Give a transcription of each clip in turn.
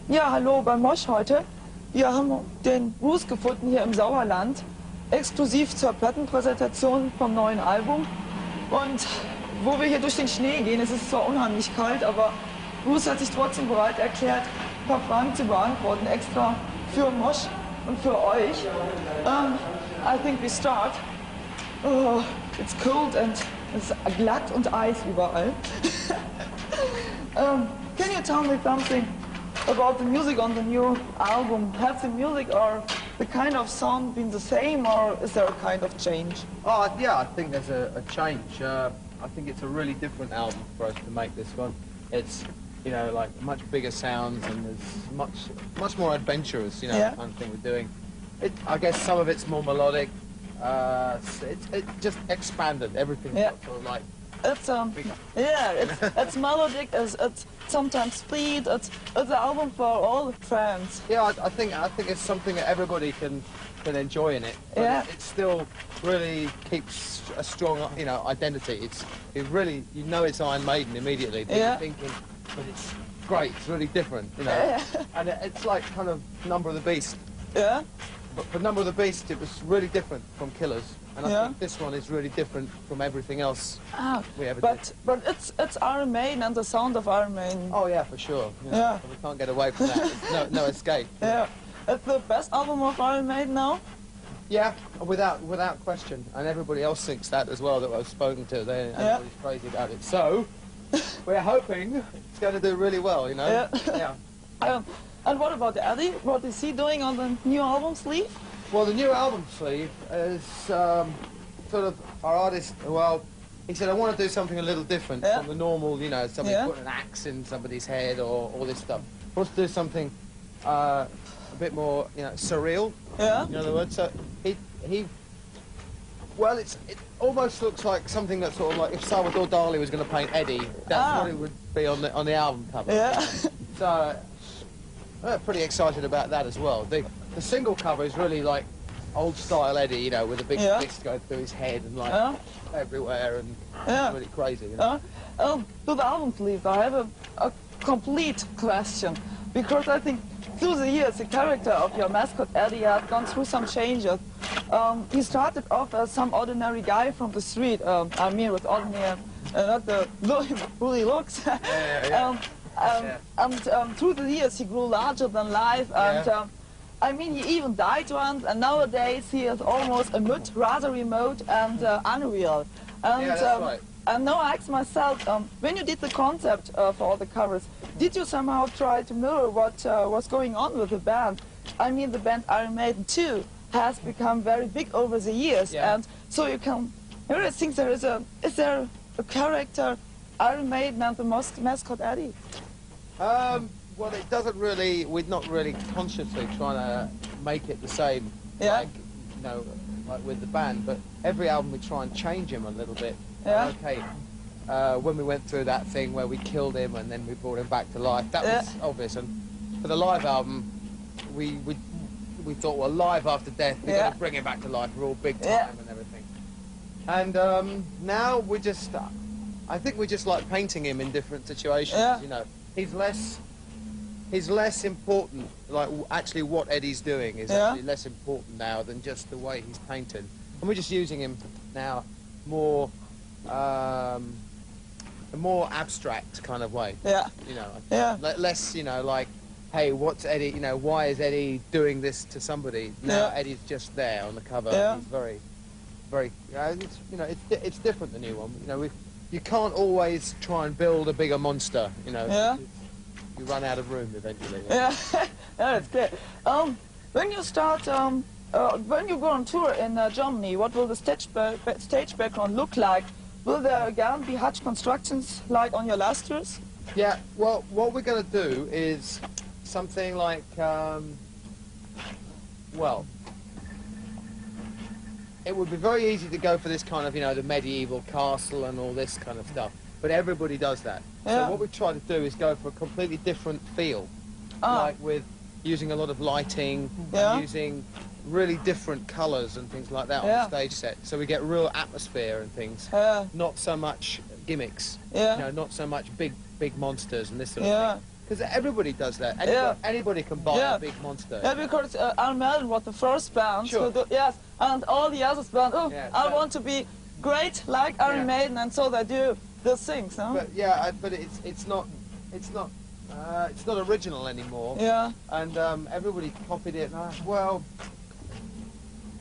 Ja, hallo bei Mosch heute. Wir haben den Bruce gefunden hier im Sauerland, exklusiv zur Plattenpräsentation vom neuen Album. Und wo wir hier durch den Schnee gehen, es ist zwar unheimlich kalt, aber Bruce hat sich trotzdem bereit erklärt, ein paar Fragen zu beantworten, extra für Mosch und für euch. I think we start. Oh, it's cold and es ist glatt und Eis überall. Can you tell me something about the music on the new album? Has the music or the kind of sound been the same, or is there a kind of change? Oh, yeah, I think there's a change. I think it's a really different album for us to make this one. It's, you know, like much bigger sounds and there's much more adventurous, you know, Yeah. kind of thing we're doing. I guess some of it's more melodic. It just expanded everything. Yeah. Sort of like It's it's melodic. It's sometimes speed. It's an album for all fans. yeah, I think it's something that everybody can enjoy in it. But Yeah. it still really keeps a strong, you know, identity. It really, you know, it's Iron Maiden immediately. But Yeah. you're thinking, but it's great. It's really different, you know. Yeah. And it's like kind of Number of the Beast. Yeah, But for Number of the Beast, it was really different from Killers. And I Yeah. think this one is really different from everything else we ever did. but it's Iron Maiden and the sound of Iron Maiden. Oh yeah, for sure. You know, Yeah. We can't get away from that. There's no escape. Yeah, it's the best album of Iron Maiden now. Yeah, without question. And everybody else thinks that as well that I've spoken to. Everybody's crazy about it. So, we're hoping it's going to do really well, you know? Yeah. And what about Eddie? What is he doing on the new album sleeve? Well, the new album sleeve is sort of our artist, well, he said, I want to do something a little different Yeah. from the normal, you know, somebody Yeah. putting an axe in somebody's head or all this stuff. He wants to do something a bit more, you know, surreal. Yeah. In other words, so he well, it almost looks like something that's sort of like if Salvador Dali was going to paint Eddie, that's what it would be on the album cover. Yeah. So, we're pretty excited about that as well. The single cover is really like old style Eddie, you know, with a big Yeah. fist going through his head and like Yeah. everywhere and Yeah. really crazy. You know? To the album sleeve, I have a complete question, because I think through the years the character of your mascot Eddie has gone through some changes. He started off as some ordinary guy from the street. I mean, with ordinary, not the who he looks. Yeah. And through the years he grew larger than life, and I mean, he even died once, and nowadays he is almost a mute, rather remote and unreal. And, Yeah, that's right. And now I ask myself, when you did the concept for all the covers, did you somehow try to mirror what was going on with the band? I mean, the band Iron Maiden too has become very big over the years, Yeah. and so you can really think is there a character Iron Maiden and the mascot Eddie? Well, it doesn't really. We're not really consciously trying to make it the same. Yeah. Like, you know, like with the band, but every album we try and change him a little bit. Yeah. Okay. When we went through that thing where we killed him and then we brought him back to life, that was obvious. And for the live album, we thought, well, live after death, we're going to bring him back to life. We're all big time and everything. And now we just, I think we just like painting him in different situations. Yeah. You know, he's less important. Like actually, what Eddie's doing is actually less important now than just the way he's painted. And we're just using him now more. A more abstract kind of way. Yeah. You know. Yeah. Less, you know, like, hey, what's Eddie? You know, why is Eddie doing this to somebody? Now Eddie's just there on the cover. Yeah. He's very, very. It's, you know, it's different the new one. You know, you can't always try and build a bigger monster. You know. Yeah. You run out of room eventually. Yeah, yeah, that's great. When you start, when you go on tour in Germany, what will the stage background look like? Will there again be hutch constructions like on your last tours? Yeah. Well, what we're going to do is something like, well, it would be very easy to go for this kind of, you know, the medieval castle and all this kind of stuff. But everybody does that. Yeah. So what we try to do is go for a completely different feel. Like with using a lot of lighting, and using really different colours and things like that on the stage set. So we get real atmosphere and things. Not so much gimmicks. Yeah. You know, not so much big monsters and this sort of thing. because everybody does that. Anybody can buy a big monster. Yeah, because Iron Maiden was the first band. Sure. Yes, and all the others band. Oh, Yeah, I want to be great like Iron Maiden, and so they do those things. No? But it's not original anymore. Yeah. And everybody copied it. And well,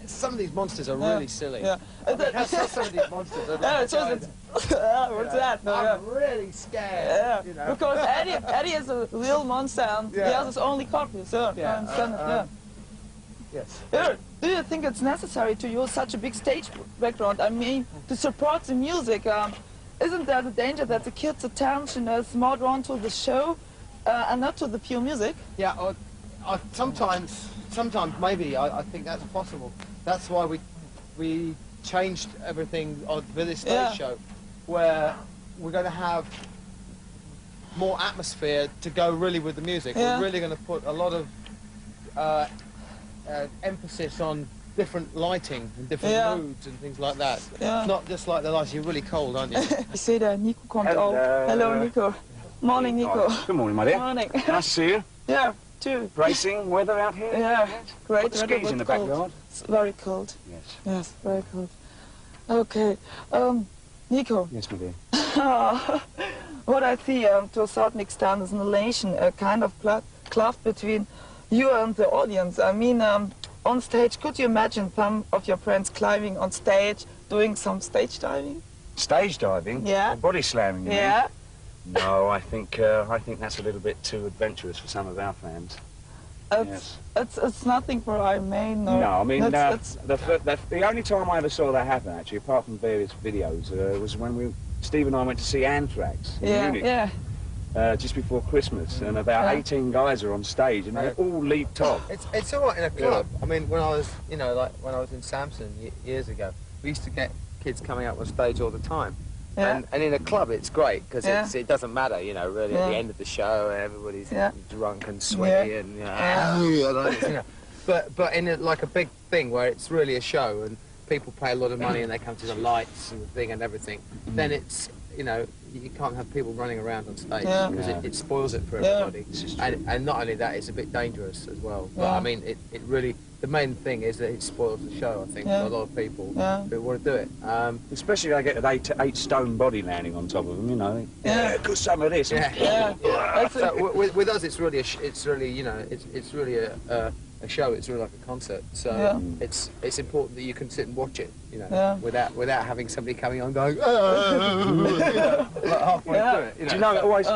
some of these monsters are really silly. Yeah. I mean, some of these monsters are what's that? No, I'm really scared. Yeah. You know? Because Eddie is a real monster, and the others only copies. Yeah. I understand it. Yeah. Yes. Do you think it's necessary to use such a big stage background? I mean, to support the music. Isn't there the danger that the kids' attention is more drawn to the show and not to the pure music? Yeah. Or sometimes maybe I think that's possible. That's why we changed everything for this stage show, where we're going to have more atmosphere to go really with the music. Yeah. We're really going to put a lot of emphasis on different lighting and different moods and things like that. Yeah. It's not just like the lights. You're really cold, aren't you? Ich sehe, der Nico kommt auch. Hello, Nico. Morning, Nico. Good morning, my dear. Morning. Nice to see you. Yeah, too. Bracing weather out here? Yeah, great. Got the skis in the backyard? It's very cold. Yes. Yes, very cold. Okay, Nico. Yes, my dear. What I see to a certain extent is an elation, a kind of cloud between you and the audience. I mean, on stage, could you imagine some of your friends climbing on stage, doing some stage diving? Stage diving? Yeah. Or body slamming, you Yeah. mean? No, I think that's a little bit too adventurous for some of our fans. It's nothing for Iron Maiden. No, I mean, the only time I ever saw that happen, actually, apart from various videos, was when Steve and I went to see Anthrax in Munich. Yeah. Just before Christmas, and about 18 guys are on stage, and they all leaped off. It's all right in a club. I mean, when I was, when I was in Samson years ago, we used to get kids coming up on stage all the time. Yeah. And in a club, it's great because it doesn't matter, really. At the end of the show, everybody's drunk and sweaty and But in like a big thing where it's really a show and people pay a lot of money and they come to the lights and the thing and everything, then it's you can't have people running around on stage because it spoils it for everybody. And not only that, it's a bit dangerous as well. But I mean, it really, the main thing is that it spoils the show, I think, for a lot of people who want to do it. Especially if they get an 8-stone body landing on top of them, because some of this. So with us, it's really a show. It's really like a concert. So it's important that you can sit and watch it, without having somebody coming on going, like halfway through it. Do you know, it always,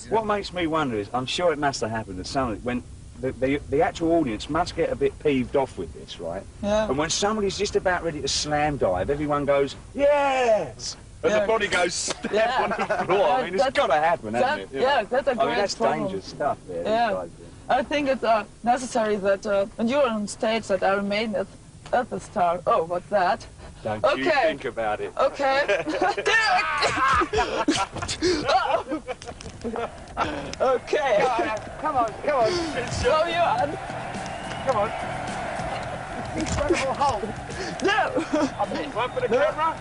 what makes me wonder is, I'm sure it must have happened at some, when the actual audience must get a bit peeved off with this, right? Yeah. And when somebody's just about ready to slam dive, everyone goes, yes! And the body goes step on the floor. I mean, it's got to happen, hasn't it? Yeah, that's a great that's problem. dangerous stuff there. Yeah. I think it's necessary that when you're on stage that Iron Maiden is at the start. Oh, what's that? Don't you think about it. Okay. Okay. Come on. Show you on. Come on. Incredible hold. No. One for the camera.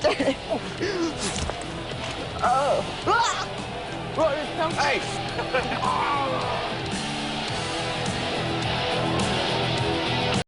Okay. Oh. What is something? Hey.